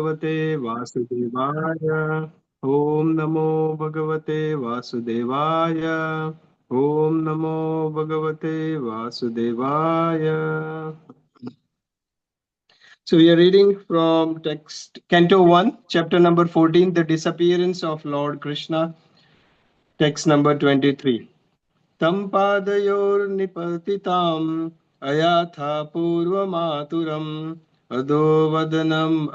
Bhagavate Vasudevaya. Om Namo Bhagavate Vasudevaya. Om Namo Bhagavate Vasudevaya. So we are reading from text Canto 1, chapter number 14, The Disappearance of Lord Krishna, text number 23. Tam padayornipatitam ayatha purvamaturam ado vadanam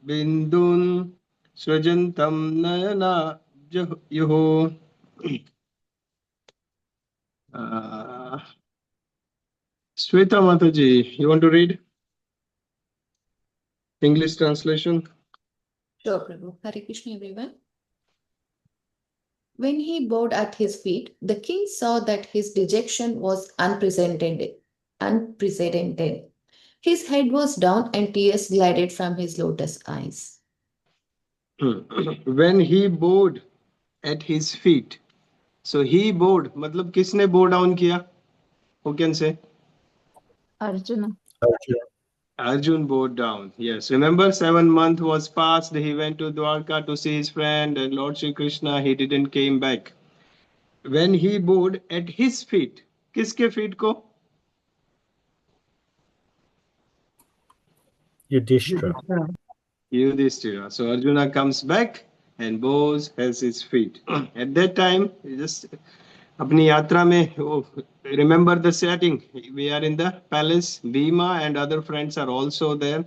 abindun swajantam nayana yuho. Sweta Mataji, you want to read? English translation. Sure, Prabhu. Hare Krishna, everyone. When he bowed at his feet, the king saw that his dejection was unprecedented. His head was down and tears glided from his lotus eyes. When he bowed at his feet. So he bowed, मतलब किसने bow down किया? Who can say? Arjuna. Arjun bowed down. Yes. Remember, 7 months was passed. He went to Dwarka to see his friend and Lord Shri Krishna. He didn't came back. When he bowed at his feet. किसके feet को? Yudhishthira. Yudhishthira. So Arjuna comes back and bows at his feet. At that time, he just अपनी यात्रा में remember the setting. We are in the palace. Bhima and other friends are also there.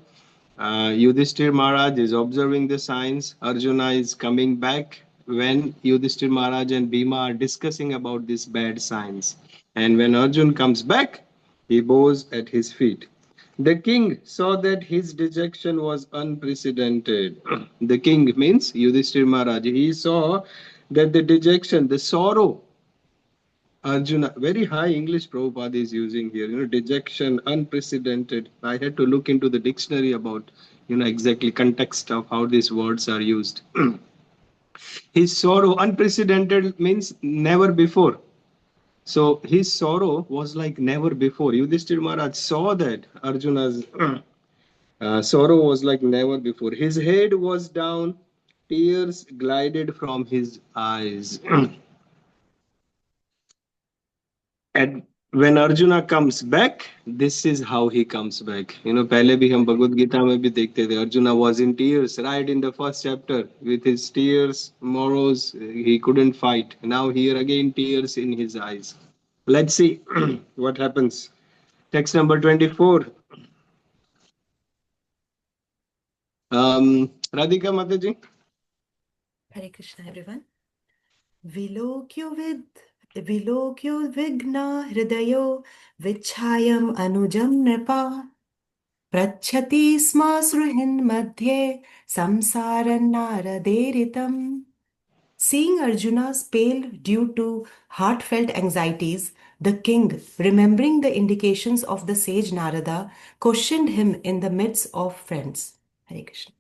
Yudhishthir Maharaj is observing the signs. Arjuna is coming back when Yudhishthir Maharaj and Bhima are discussing about these bad signs. And when Arjun comes back, he bows at his feet. The king saw that his dejection was unprecedented. The king means Yudhishthir Maharaj. He saw that the dejection, the sorrow, Arjuna, very high English Prabhupada is using here, dejection, unprecedented. I had to look into the dictionary about, exactly context of how these words are used. His sorrow, unprecedented means never before. So his sorrow was like never before. Yudhishthir Maharaj saw that Arjuna's sorrow was like never before. His head was down, tears glided from his eyes. And when Arjuna comes back, this is how he comes back. पहले भी हम भगवत गीता में भी देखते थे. Arjuna was in tears right in the first chapter. With his tears, morrows, he couldn't fight. Now here again, tears in his eyes. Let's see what happens. Text number 24. Radhika Mataji. Hare Krishna, everyone. Vilokyo vigna hridayo vichayam anujam nripa prachati sma sruhin madhye samsaran naraderitam. Seeing Arjuna's pale due to heartfelt anxieties, the king, remembering the indications of the sage Narada, questioned him in the midst of friends. Hare Krishna.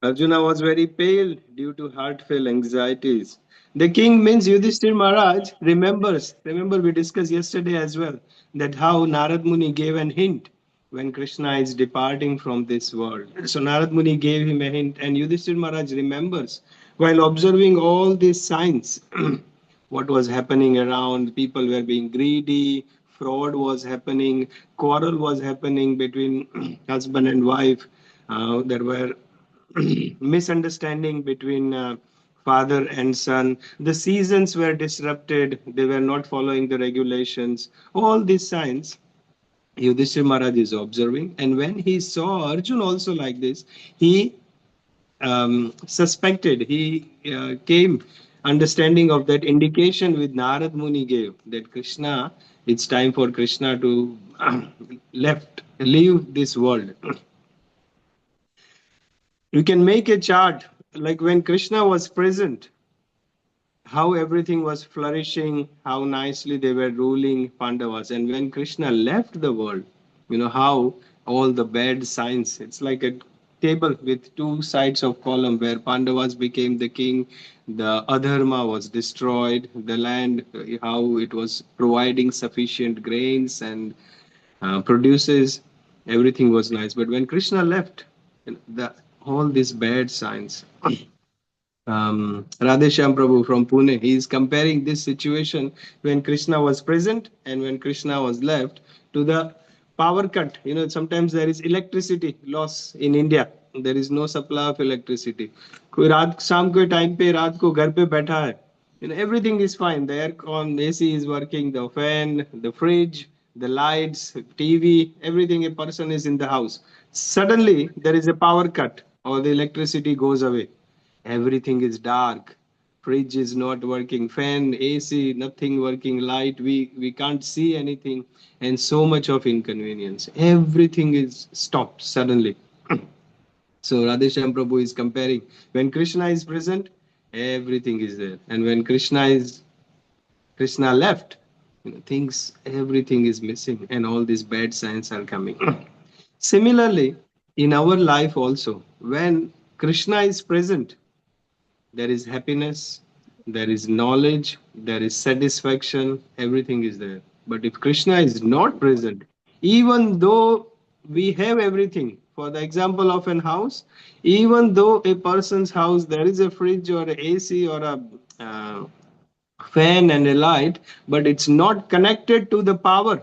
Arjuna was very pale due to heartfelt anxieties. The king means Yudhishthir Maharaj remembers. Remember, we discussed yesterday as well that how Narad Muni gave an hint when Krishna is departing from this world. So Narad Muni gave him a hint, and Yudhishthir Maharaj remembers while observing all these signs what was happening around. People were being greedy, fraud was happening, quarrel was happening between husband and wife. There were misunderstanding between father and son. The seasons were disrupted. They were not following the regulations. All these signs Yudhishthira Maharaj is observing. And when he saw Arjun also like this, he suspected, he came understanding of that indication with Narad Muni gave that Krishna, it's time for Krishna to leave this world. You can make a chart like when Krishna was present, how everything was flourishing, how nicely they were ruling Pandavas. And when Krishna left the world, how all the bad signs, it's like a table with two sides of column where Pandavas became the king, the adharma was destroyed, the land, how it was providing sufficient grains and produces, everything was nice. But when Krishna left, All these bad signs. Radheshyam Prabhu from Pune, he is comparing this situation when Krishna was present and when Krishna was left to the power cut. Sometimes there is electricity loss in India. There is no supply of electricity. कोई रात शाम के time पे रात को घर पे बैठा है. Everything is fine. The aircon, AC is working, the fan, the fridge, the lights, TV, everything. A person is in the house. Suddenly there is a power cut or the electricity goes away. Everything is dark. Fridge is not working, fan, AC, nothing working, light, we can't see anything, and so much of inconvenience. Everything is stopped suddenly. So Radheshyam Prabhu is comparing when Krishna is present, everything is there, and when Krishna left, things, everything is missing, and all these bad signs are coming. Similarly, in our life also, when Krishna is present, there is happiness, there is knowledge, there is satisfaction, everything is there. But if Krishna is not present, even though we have everything, for the example of an house, even though a person's house there is a fridge or a AC or a fan and a light, but it's not connected to the power.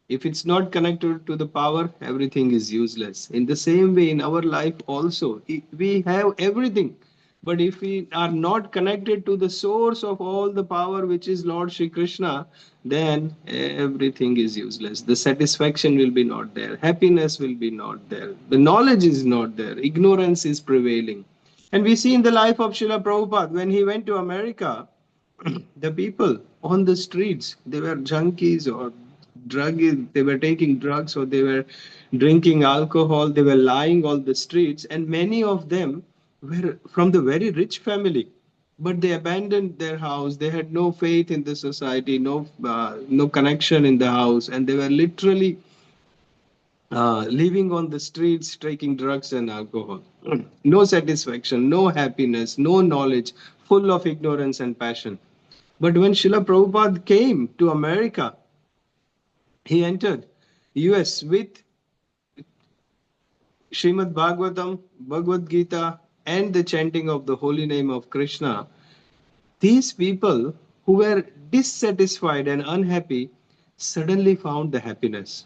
If it's not connected to the power, everything is useless. In the same way, in our life also, we have everything. But if we are not connected to the source of all the power, which is Lord Shri Krishna, then everything is useless. The satisfaction will be not there. Happiness will be not there. The knowledge is not there. Ignorance is prevailing. And we see in the life of Srila Prabhupada, when he went to America, the people on the streets, they were junkies or they were taking drugs or they were drinking alcohol, they were lying on the streets, and many of them were from the very rich family, but they abandoned their house. They had no faith in the society, no connection in the house, and they were literally living on the streets, taking drugs and alcohol. No satisfaction, no happiness, no knowledge, full of ignorance and passion. But when Srila Prabhupada came to America, he entered US with Srimad Bhagavatam, Bhagavad Gita, and the chanting of the holy name of Krishna. These people who were dissatisfied and unhappy suddenly found the happiness.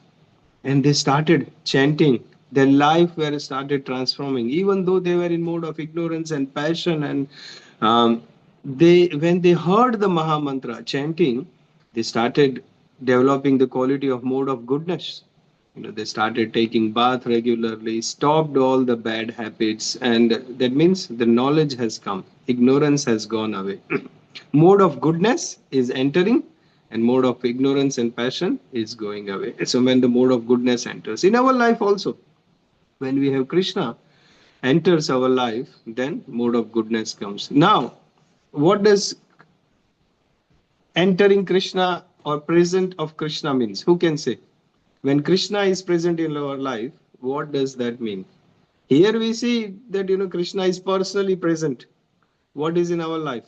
And they started chanting. Their life were started transforming, even though they were in mode of ignorance and passion. And when they heard the Maha Mantra chanting, they started developing the quality of mode of goodness. They started taking bath regularly, stopped all the bad habits, and that means the knowledge has come. Ignorance has gone away. Mode of goodness is entering, and mode of ignorance and passion is going away. So when the mode of goodness enters in our life also, when we have Krishna enters our life, then mode of goodness comes. Now, what does entering Krishna or present of Krishna means? Who can say? When Krishna is present in our life, what does that mean? Here we see that Krishna is personally present. What is in our life?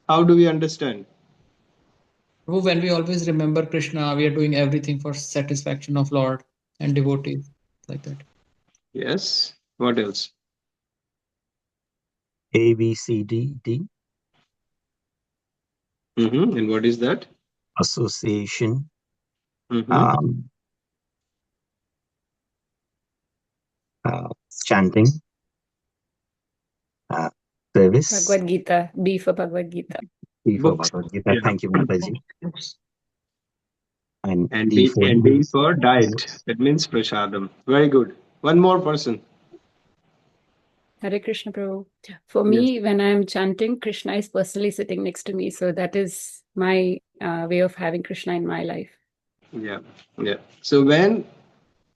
How do we understand? When we always remember Krishna, we are doing everything for satisfaction of Lord and devotees, like that. Yes. What else? A, B, C, D, D. And what is that? Association. Chanting. Service. Bhagavad Gita. B for Bhagavad Gita. B for Books. Bhagavad Gita. Yeah. Thank you, Mataji. And D for diet. That means prasadam. Very good. One more person. Hare Krishna Prabhu. For me, when I'm chanting, Krishna is personally sitting next to me. So that is my way of having Krishna in my life. Yeah. So when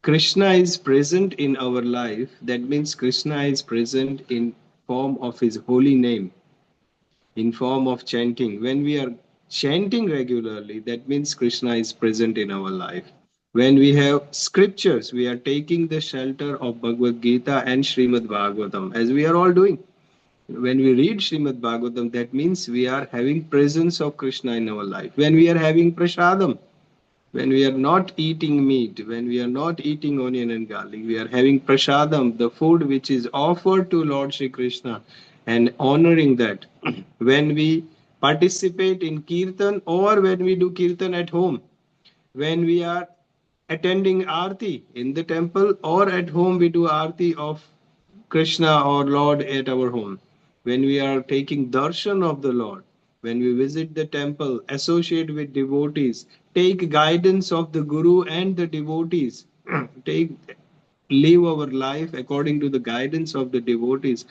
Krishna is present in our life, that means Krishna is present in form of his holy name, in form of chanting. When we are chanting regularly, that means Krishna is present in our life. When we have scriptures, we are taking the shelter of Bhagavad Gita and Srimad Bhagavatam, as we are all doing. When we read Srimad Bhagavatam, that means we are having presence of Krishna in our life. When we are having prasadam, when we are not eating meat, when we are not eating onion and garlic, we are having prasadam, the food which is offered to Lord Shri Krishna, and honoring that. When we participate in kirtan, or when we do kirtan at home, when we are attending Aarti in the temple, or at home we do Aarti of Krishna or Lord at our home. When we are taking darshan of the Lord, when we visit the temple, associate with devotees, take guidance of the Guru and the devotees, take live our life according to the guidance of the devotees.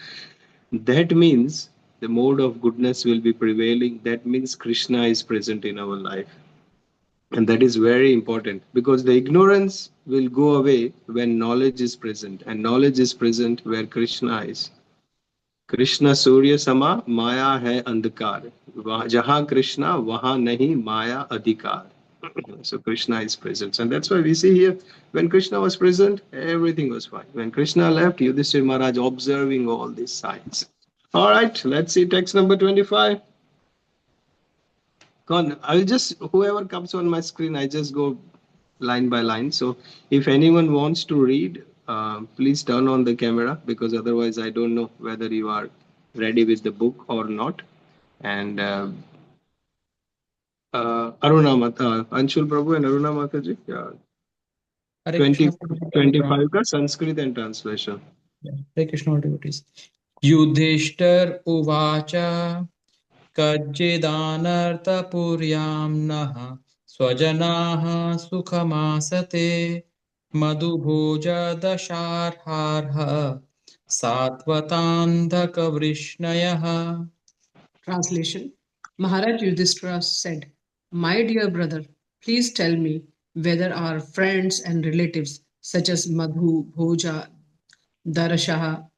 That means the mode of goodness will be prevailing. That means Krishna is present in our life. And that is very important, because the ignorance will go away when knowledge is present, and knowledge is present where Krishna is. Krishna Surya Sama, Maya hai andhkar. Jahan Krishna, wahan nahi Maya adhikar. So Krishna is present. And that's why we see here, when Krishna was present, everything was fine. When Krishna left, Yudhishthira Maharaj observing all these signs. All right, let's see text number 25. I'll just, whoever comes on my screen, I just go line by line. So if anyone wants to read, please turn on the camera, because otherwise I don't know whether you are ready with the book or not. And Aruna Mata, Anshul Prabhu and Aruna Mataji, Hare 20, Krishna, 25 ka Sanskrit and translation. Hare Krishna, all devotees. Yudhishthir Uvacha Kajjidanarthapuryam Naha Swajanaha Sukhamasate Madhubhoja Dasharharha Satvatandhaka Vrishnayaha. Translation. Maharaj Yudhishthira said, "My dear brother, please tell me whether our friends and relatives such as Madhu, Bhoja, Darashaha,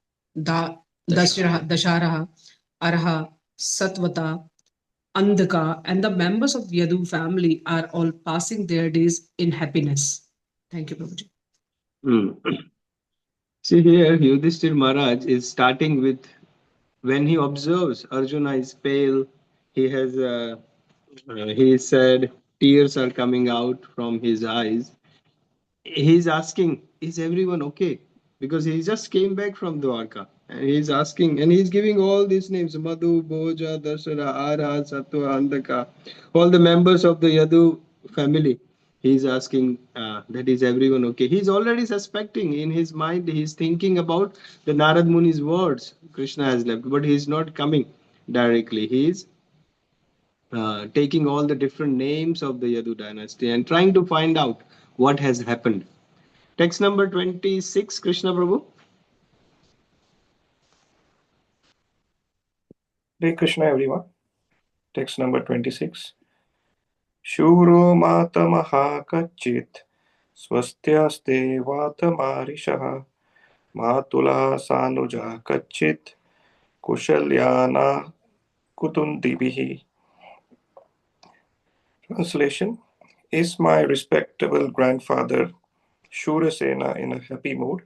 Dasharaha, Araha, Satvata, Andhaka, and the members of Yadu family are all passing their days in happiness." Thank you, Prabhuji. See here, Yudhishthira Maharaj is starting with, when he observes Arjuna is pale, he has he said tears are coming out from his eyes. He's asking, is everyone okay? Because he just came back from Dwarka, and he's asking, and he's giving all these names: Madhu, Bhoja, Dashara, Ara, Satwa, Andaka, all the members of the Yadu family. He's asking that is everyone okay? He's already suspecting in his mind, he's thinking about the Narad Muni's words. Krishna has left, but he's not coming directly. He's taking all the different names of the Yadu dynasty and trying to find out what has happened. Text number 26, Krishna Prabhu. Hare Krishna, everyone. Text number 26. Shuro matamaha kachit swastyaste vatamarishaha matula sanuja kachit kushalyana kutundibihi. Translation. Is my respectable grandfather Shurasena in a happy mood?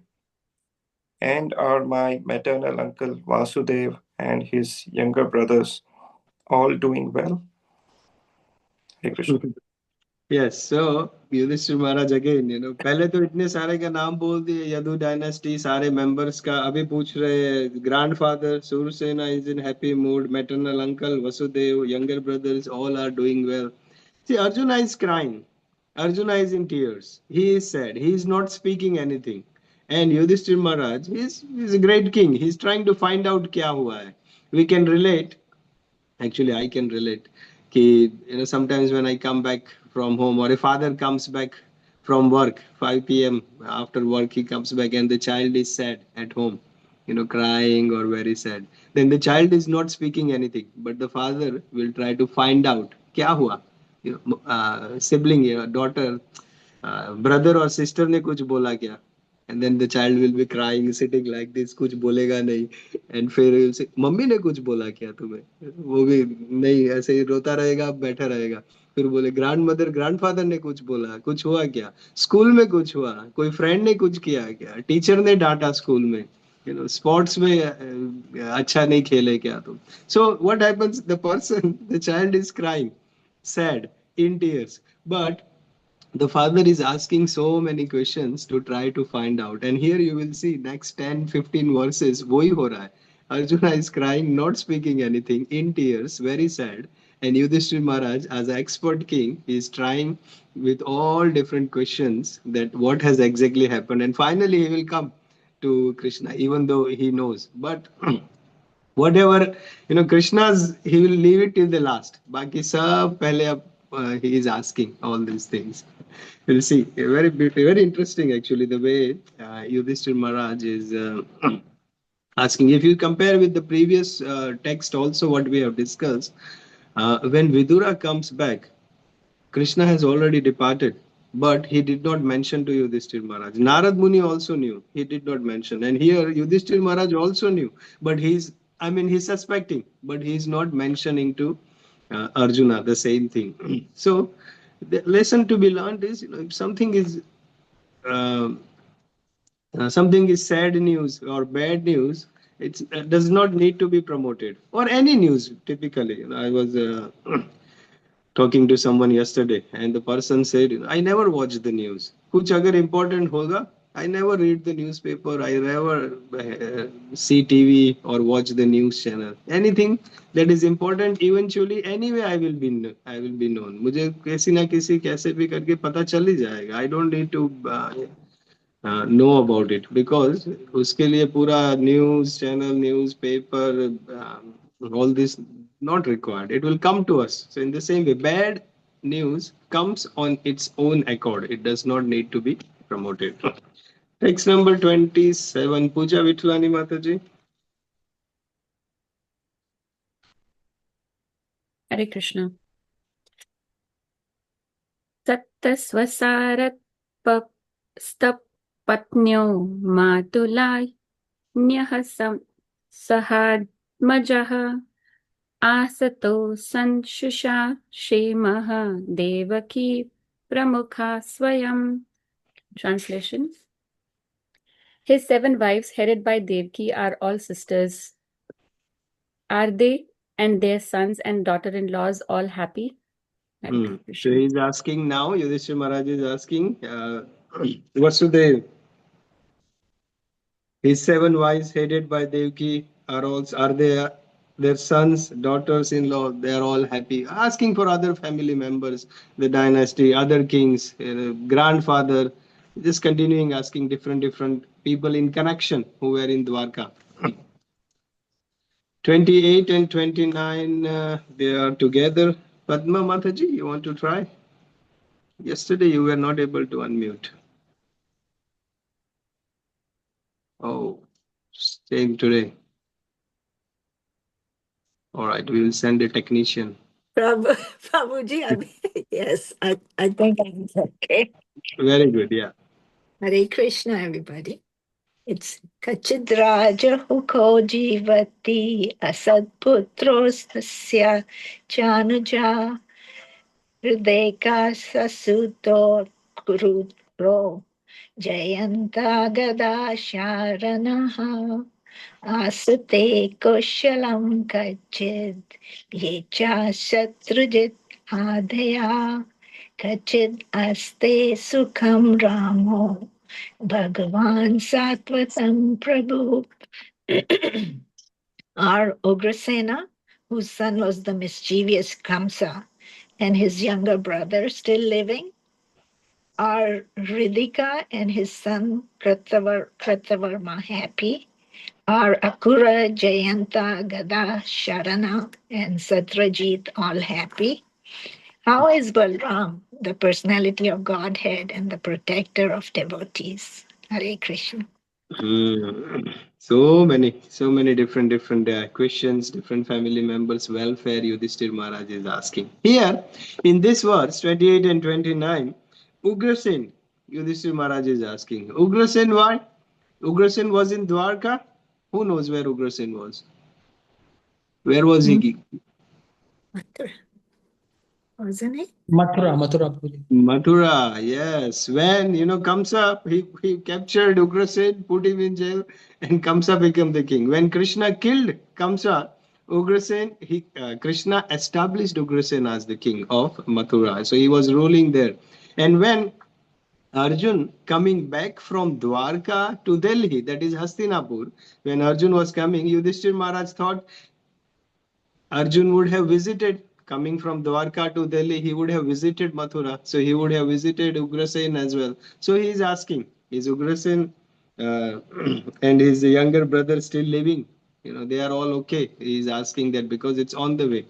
And are my maternal uncle Vasudev and his younger brothers all doing well? Hare Krishna. Yes, so Yudhishthira Maharaj again, पहले तो इतने सारे का नाम बोल दिए, Yadu dynasty सारे members का. अभी पूछ रहे, grandfather Surasena is in happy mood, maternal uncle Vasudev, younger brothers all are doing well. See, Arjuna is crying. Arjuna is in tears. He is sad. He is not speaking anything. And Yudhishthira Maharaj, he's a great king. He's trying to find out kya hua hai. We can relate. Actually, I can relate. Ki, sometimes when I come back from home, or a father comes back from work, 5 p.m. after work, he comes back and the child is sad at home, crying or very sad. Then the child is not speaking anything, but the father will try to find out kya hua. Sibling, daughter, brother or sister ने कुछ बोला क्या? And then the child will be crying, sitting like this, कुछ बोलेगा नहीं. And फिर he will say, mummy ने कुछ बोला क्या तुम्हें? वो भी नहीं, ऐसे ही रोता रहेगा, बैठा रहेगा. फिर बोले ग्रैंड मदर, ग्रैंडफादर ने कुछ बोला, कुछ हुआ क्या? स्कूल में कुछ हुआ, कोई फ्रेंड ने कुछ किया क्या? टीचर ने डांटा स्कूल में, स्पोर्ट्स में अच्छा नहीं खेले क्या तुम? So what happens? The child is crying, sad, in tears, but the father is asking so many questions to try to find out. And here you will see next 10, 15 verses, wohi ho raha hai. Arjuna is crying, not speaking anything, in tears, very sad. And Yudhishthir Maharaj, as an expert king, is trying with all different questions that what has exactly happened. And finally, he will come to Krishna, even though he knows. But whatever, Krishna's, he will leave it till the last. Baki sab pehle he is asking all these things. We'll see. Very very interesting actually the way Yudhishthir Maharaj is asking. If you compare with the previous text also what we have discussed, when Vidura comes back, Krishna has already departed, but he did not mention to Yudhishthir Maharaj. Narad Muni also knew, he did not mention. And here Yudhishthir Maharaj also knew, but he's suspecting, but he's not mentioning to Arjuna the same thing. So the lesson to be learned is, if uh, something is sad news or bad news, it does not need to be promoted, or any news typically. I was talking to someone yesterday, and the person said, I never watch the news. Kuch agar important hoga, I never read the newspaper, I never see TV or watch the news channel. Anything that is important, eventually, anyway, I will be known. मुझे किसी ना किसी कैसे भी करके पता चल ही जाएगा. I don't need to know about it, because उसके लिए पूरा news channel, newspaper, all this not required. It will come to us. So in the same way, bad news comes on its own accord. It does not need to be promoted. Text number 27, Pooja Vithlani Mataji. Hare Krishna. Sattasvasarat stapatnyo matulay nyahasam sahadmajaha asato sanshusha shemaha devaki pramukha swayam. Translation. His 7 wives headed by Devaki are all sisters. Are they and their sons and daughter-in-laws all happy? So he's asking now, Yudhishthira Maharaj is asking, Vasudev, his 7 wives headed by Devaki are they their sons, daughters-in-law, they are all happy. Asking for other family members, the dynasty, other kings, grandfather, just continuing asking different people in connection who were in Dwarka. 28 and 29, they are together. Padma Mataji, you want to try? Yesterday you were not able to unmute. Oh, same today. All right, we will send a technician. Prabhuji, yes, I think I'm okay. Very good, yeah. Hare Krishna, everybody. It's Kachidraja Huko Jivati Asadputros Tasya Chanuja Hrideka Sasuto Kurupro Jayanta Gada Sharanaha Asate Kushalam Kachid Yecha Shatrujit Adhaya Kachid Aste Sukham Ramo Bhagavan Satvatam Prabhu. Our Ugrasena, whose son was the mischievous Kamsa, and his younger brother still living, are Ridhika and his son Kratavarma happy, are Akura, Jayanta, Gada, Sharana, and Satrajit all happy. How is Balram, the personality of Godhead and the protector of devotees? Hare Krishna. So many different questions, different family members' welfare Yudhishthir Maharaj is asking. Here, in this verse, 28 and 29, Ugrasen, Yudhishthir Maharaj is asking. Ugrasen, why? Ugrasen was in Dwarka. Who knows where Ugrasen was? Where was he? Mathura. Wasn't it? Mathura, yes. When, Kamsa, he captured Ugrasen, put him in jail, and Kamsa became the king. When Krishna killed Kamsa, Krishna established Ugrasen as the king of Mathura. So he was ruling there. And when Arjun coming back from Dwarka to Delhi, that is Hastinapur, when Arjun was coming, Yudhishthir Maharaj thought Arjun would have visited, coming from Dwarka to Delhi, he would have visited Mathura. So he would have visited Ugrasen as well. So he is asking, is Ugrasen and his younger brother still living? They are all okay. He is asking that because it's on the way.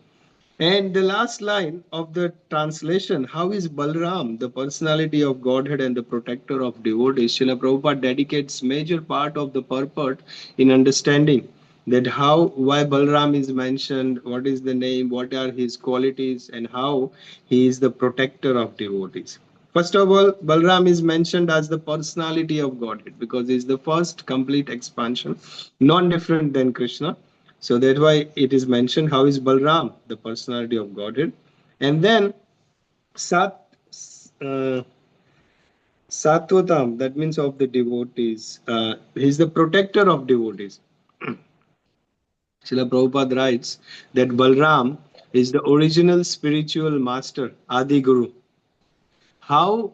And the last line of the translation, how is Balram, the personality of Godhead and the protector of devotees? Srila Prabhupada dedicates major part of the purport in understanding that why Balram is mentioned, what is the name, what are his qualities, and how he is the protector of devotees. First of all, Balram is mentioned as the personality of Godhead because he is the first complete expansion, non-different than Krishna. So that's why it is mentioned how is Balram, the personality of Godhead. And then Satwatam, that means of the devotees. He's the protector of devotees. Srila Prabhupada writes that Balram is the original spiritual master, Adi Guru. How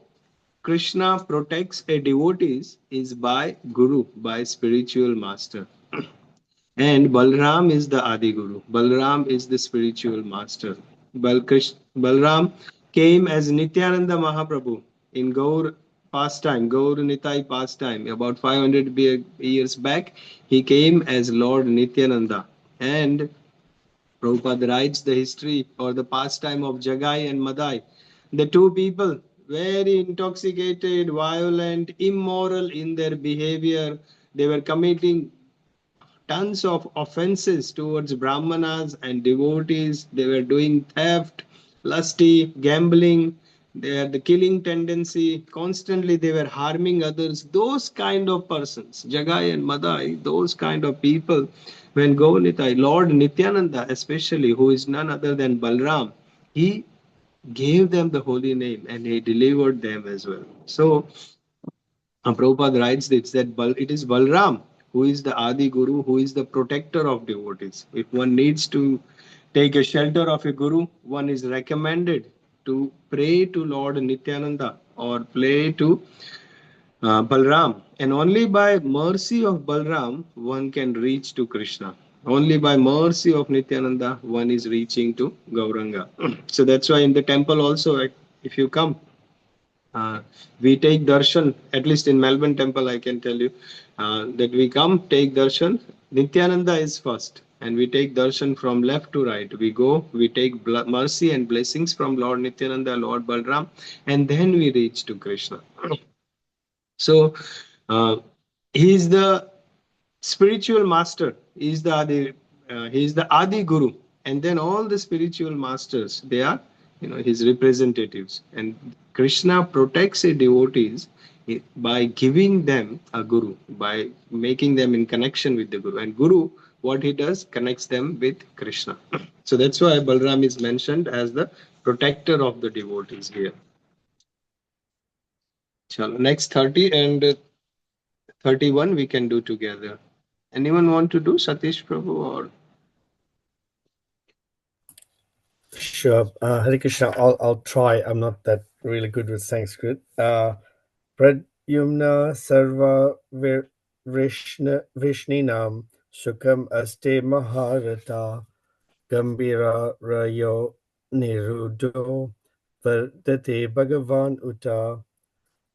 Krishna protects a devotees is by Guru, by spiritual master. And Balram is the Adi Guru. Balram is the spiritual master. Balram came as Nityananda Mahaprabhu in Gaur pastime, Gaur Nitai pastime. About 500 years back, he came as Lord Nityananda. And Prabhupada writes the history or the pastime of Jagai and Madai. The two people, very intoxicated, violent, immoral in their behavior. They were committing tons of offenses towards brahmanas and devotees. They were doing theft, lusty, gambling. They had the killing tendency. Constantly they were harming others. Those kind of persons, Jagai and Madai, those kind of people, when Gaunitai, Lord Nityananda especially, who is none other than Balram, he gave them the holy name and he delivered them as well. So Prabhupada writes this, that it is Balram who is the Adi Guru, who is the protector of devotees. If one needs to take a shelter of a Guru, one is recommended to pray to Lord Nityananda or pray to Balram. And only by mercy of Balram, one can reach to Krishna. Only by mercy of Nityananda, one is reaching to Gauranga. So that's why in the temple also, if you come, we take darshan, at least in Melbourne temple, I can tell you that we come, take darshan. Nityananda is first, and we take darshan from left to right. We go, we take mercy and blessings from Lord Nityananda, Lord Balram, and then we reach to Krishna. So he is the spiritual master. He is the Adi Guru, and then all the spiritual masters, they are his representatives. And Krishna protects his devotees by giving them a Guru, by making them in connection with the Guru. And Guru, what he does, connects them with Krishna. So that's why Balram is mentioned as the protector of the devotees here. Chalo, next 30 and 31 we can do together. Anyone want to do, Satish Prabhu or? Sure. Hare Krishna, I'll try. I'm not that really good with Sanskrit. Pradyumna sarva Vrishninam Sukham Aste Maharata Gambira Rayo Nirudo Vardate Bhagavan Uta.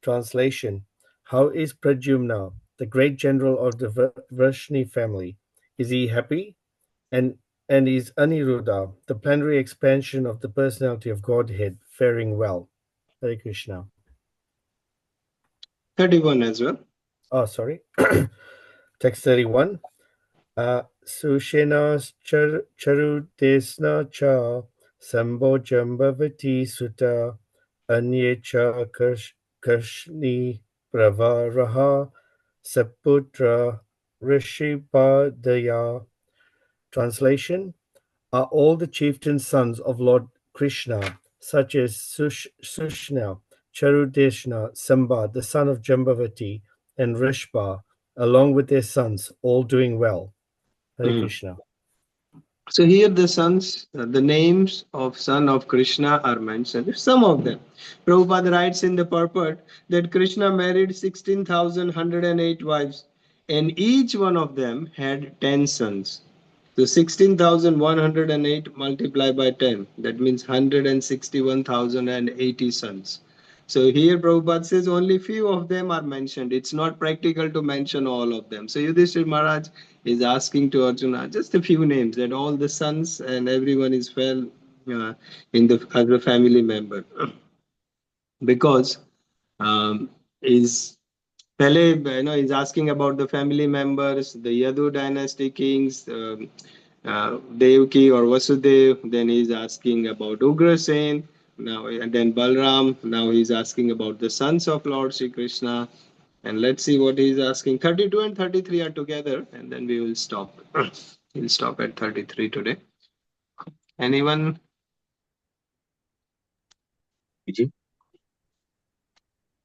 Translation: How is Pradyumna, the great general of the Vrishni family? Is he happy? And is Aniruddha, the plenary expansion of the personality of Godhead, faring well? Hare Krishna. 31 as well. Oh, sorry. Text 31. Sushena charudesna cha sambo jambavati sutta anye cha karshni pravaraha saputra rishipadaya. Translation: Are all the chieftain sons of Lord Krishna, such as Sushna, Charudeshna, Samba, the son of Jambavati, and Rishpa, along with their sons, all doing well? Hare Krishna. So here the sons, the names of son of Krishna are mentioned. Some of them. Prabhupada writes in the purport that Krishna married 16,108 wives, and each one of them had 10 sons. So 16,108 multiplied by 10, that means 161,080 sons. So here Prabhupada says only few of them are mentioned. It's not practical to mention all of them. So Yudhishthira Maharaj is asking to Arjuna just a few names, that all the sons and everyone is well in the as a family member. Because is Pele, is asking about the family members, the Yadu dynasty kings, Devki or Vasudev. Then he's asking about Ugrasen. Now and then Balram. Now he's asking about the sons of Lord Shri Krishna. And let's see what he's asking. 32 and 33 are together, and then we will stop. We'll stop at 33 today. Anyone? Vijay?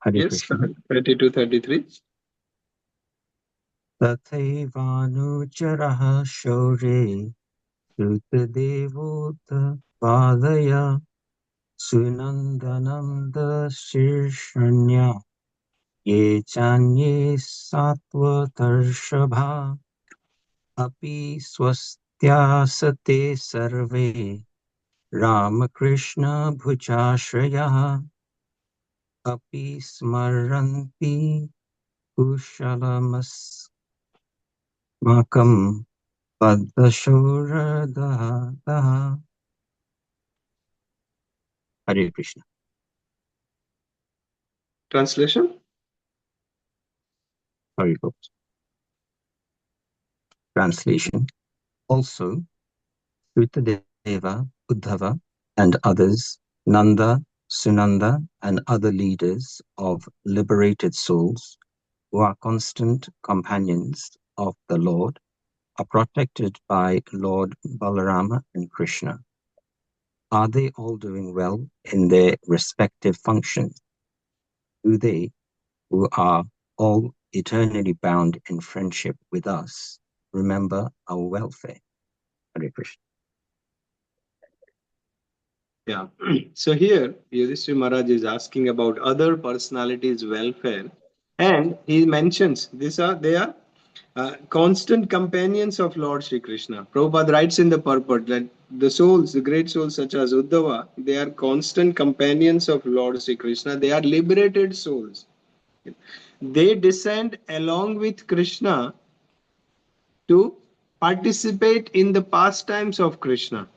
Hare Yes, Krishna. 32, 33. Tathaivanucharah shaure Sutadevotta Padaya Sunandananda Shirshanya Ye Chanye Sattva Api Swastyasate Sarve Ramakrishna Bhujashrayah Api Smaranti Kushalamasmakam Padashoradha. Hare Krishna. Translation? Sorry, folks. Translation. Also, Sutadeva, Uddhava, and others, Nanda, Sunanda, and other leaders of liberated souls who are constant companions of the Lord are protected by Lord Balarama and Krishna. Are they all doing well in their respective functions? Do they, who are all eternally bound in friendship with us, remember our welfare? Hare Krishna. Yeah. So here, Yudhishthira Maharaj is asking about other personalities' welfare, and he mentions they are constant companions of Lord Shri Krishna. Prabhupada writes in the purport that the souls, the great souls such as Uddhava, they are constant companions of Lord Shri Krishna. They are liberated souls. They descend along with Krishna to participate in the pastimes of Krishna.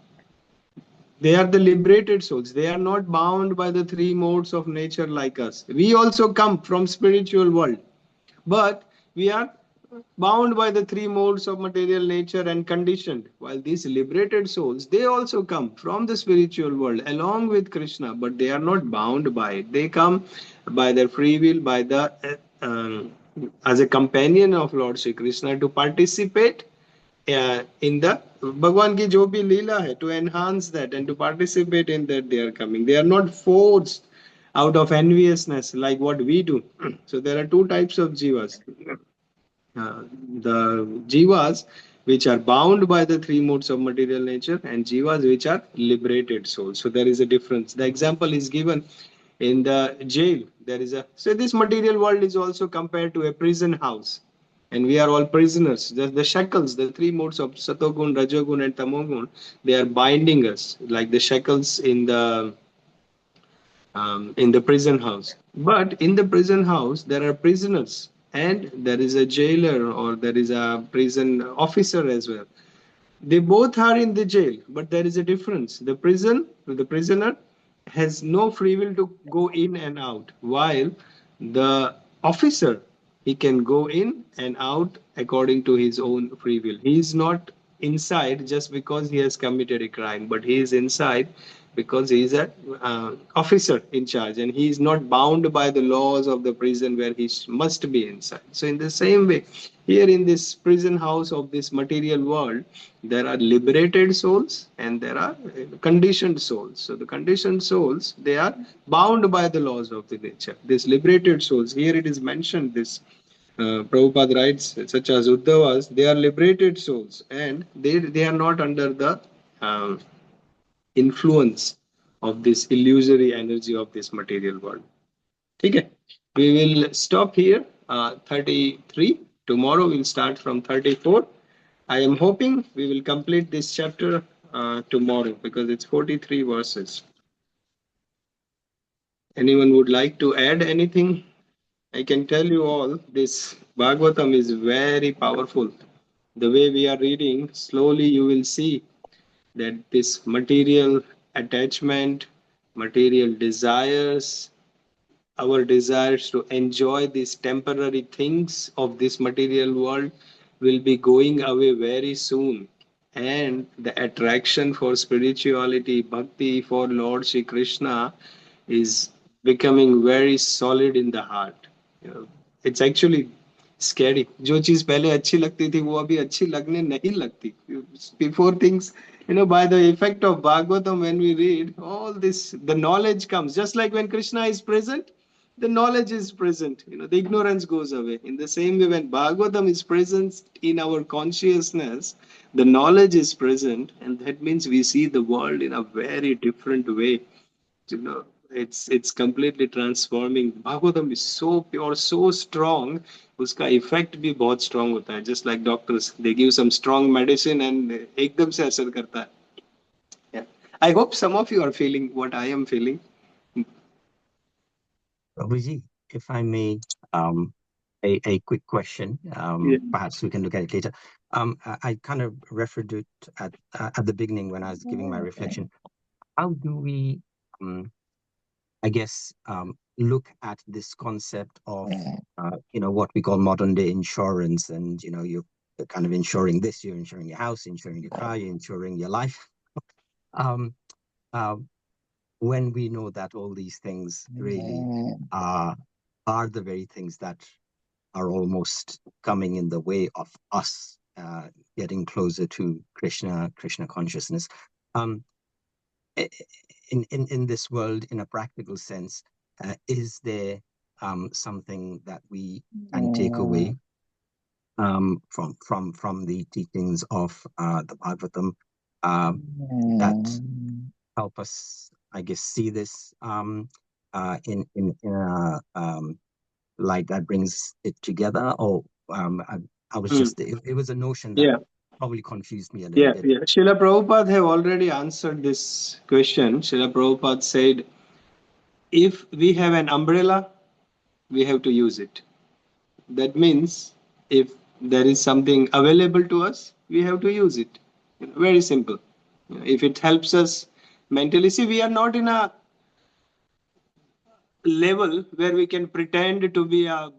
They are the liberated souls. They are not bound by the three modes of nature like us. We also come from spiritual world, but we are bound by the three modes of material nature and conditioned. While these liberated souls, they also come from the spiritual world along with Krishna, but they are not bound by it. They come by their free will, by the as a companion of Lord Shri Krishna to participate in the Bhagwan ki jo bhi leela hai, to enhance that and to participate in that they are coming. They are not forced out of enviousness like what we do. So there are two types of jivas. The jivas which are bound by the three modes of material nature and jivas which are liberated souls. So there is a difference. The example is given in the jail. So this material world is also compared to a prison house. And we are all prisoners. The shackles, the three modes of Satogun, Rajogun, and Tamogun, they are binding us like the shackles in the prison house. But in the prison house, there are prisoners, and there is a jailer or there is a prison officer as well. They both are in the jail, but there is a difference. The prisoner has no free will to go in and out, while the officer, he can go in and out according to his own free will. He is not inside just because he has committed a crime, but he is inside because he is a officer in charge, and he is not bound by the laws of the prison where he must be inside. So in the same way, here in this prison house of this material world, there are liberated souls and there are conditioned souls. So the conditioned souls, they are bound by the laws of the nature. These liberated souls, here it is mentioned, this Prabhupada writes, such as Uddhavas, they are liberated souls and they are not under the um, influence of this illusory energy of this material world. Okay, we will stop here. 33. Tomorrow we'll start from 34. I am hoping we will complete this chapter tomorrow because it's 43 verses. Anyone would like to add anything? I can tell you all this Bhagavatam is very powerful. The way we are reading, slowly you will see that this material attachment, material desires, our desires to enjoy these temporary things of this material world will be going away very soon. And the attraction for spirituality, bhakti for Lord Shri Krishna is becoming very solid in the heart. You know, it's actually scary. जो चीज पहले अच्छी लगती थी वो अभी अच्छी लगने नहीं लगती. Before things, by the effect of Bhagavatam, when we read all this, the knowledge comes. Just like when Krishna is present, the knowledge is present. The ignorance goes away. In the same way, when Bhagavatam is present in our consciousness, the knowledge is present, and that means we see the world in a very different way. It's completely transforming. Bhagavatam is so pure, so strong. उसका effect भी बहुत strong होता है. Just like doctors, they give some strong medicine and एकदम से असर करता है. Yeah. I hope some of you are feeling what I am feeling. Prabhuji, if I may, a quick question. Yeah. Perhaps we can look at it later. I kind of referred to it at the beginning when I was giving my reflection. How do we, I guess, look at this concept of, what we call modern day insurance, and you're kind of insuring this, you're insuring your house, insuring your car, you're insuring your life. When we know that all these things really are the very things that are almost coming in the way of us getting closer to Krishna consciousness. In this world, in a practical sense, is there something that we can take away from the teachings of the Bhagavatam that help us, I guess, see this in a light that brings it together? Or I was just, it was a notion that probably confused me a little bit. Yeah. Srila Prabhupada have already answered this question. Srila Prabhupada said, if we have an umbrella, we have to use it. That means if there is something available to us, we have to use it. Very simple. If it helps us mentally, see, we are not in a level where we can pretend to be a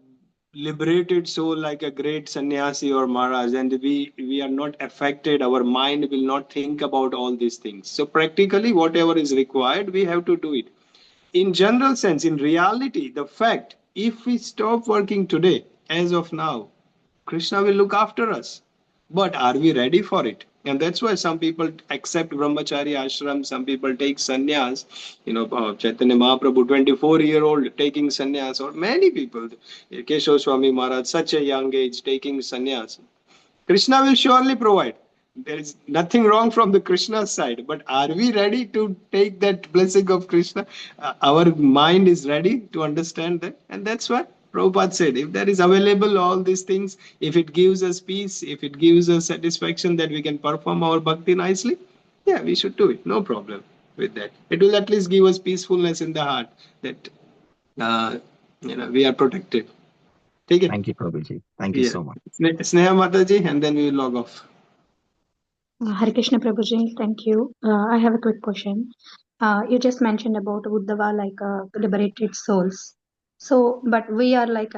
liberated soul like a great sannyasi or Maharaj, and we are not affected. Our mind will not think about all these things. So practically, whatever is required, we have to do it. In general sense, in reality, the fact, if we stop working today, as of now, Krishna will look after us. But are we ready for it? And that's why some people accept brahmachari ashram, some people take sannyas. Chaitanya Mahaprabhu, 24-year-old, taking sannyas, or many people, Keshav Swami Maharaj, such a young age, taking sannyas. Krishna will surely provide. There is nothing wrong from the Krishna side, but are we ready to take that blessing of Krishna? Our mind is ready to understand that, and that's why Prabhupada said, if there is available all these things, if it gives us peace, if it gives us satisfaction that we can perform our bhakti nicely, yeah, we should do it. No problem with that. It will at least give us peacefulness in the heart that we are protected. Take it. Thank you, Prabhuji. Thank you so much. Sneha Mataji, and then we will log off. Hare Krishna Prabhuji, thank you. I have a quick question. You just mentioned about Uddhava, like liberated souls. So, but we are like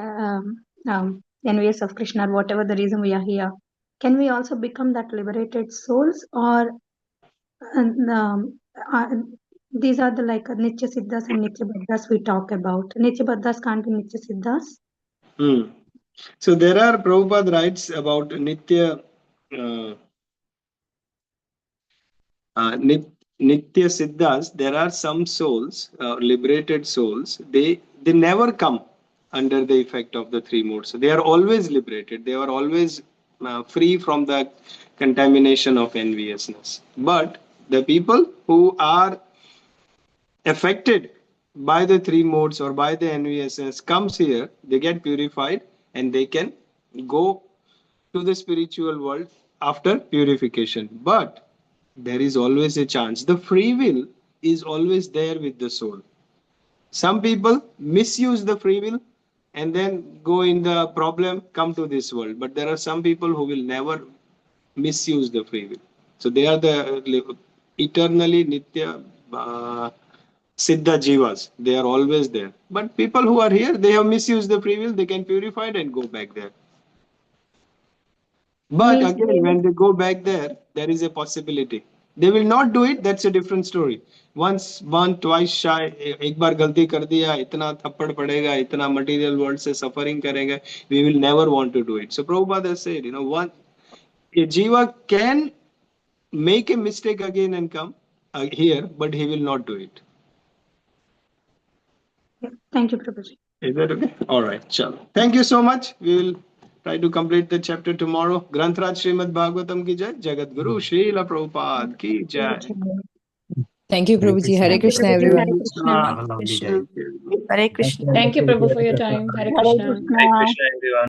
envious of Krishna, or whatever the reason we are here. Can we also become that liberated souls, or these are the like Nitya Siddhas and Nitya Baddhas we talk about? Nitya Baddhas can't be Nitya Siddhas? So there are Prabhupada writes about Nitya Siddhas. There are some souls, liberated souls. They never come under the effect of the three modes. So they are always liberated. They are always free from the contamination of enviousness. But the people who are affected by the three modes or by the enviousness comes here, they get purified and they can go to the spiritual world after purification. But there is always a chance. The free will is always there with the soul. Some people misuse the free will and then go in the problem, come to this world. But there are some people who will never misuse the free will. So they are the eternally Nitya Siddha Jivas. They are always there. But people who are here, they have misused the free will, they can purify it and go back there. But again, when they go back there, there is a possibility. They will not do it, that's a different story. Once, twice shy, एक बार गलती कर दिया, इतना थप्पड़ पड़ेगा, इतना material world से suffering करेंगे, we will never want to do it. So Prabhupada has said, a jiva can make a mistake again and come here, but he will not do it. Thank you, Prabhuji. Is that okay? All right, chalo. Thank you so much. We will try to complete the chapter tomorrow. Grantraj Srimad Bhagavatam ki jai. Jagat Guru Srila Prabhupada ki jai. Thank you, Prabhuji. Hare Krishna, everyone. Have a lovely day. Hare Krishna. Thank you, Prabhu, for your time. Hare Hare Krishna. Krishna. Hare Krishna, everyone.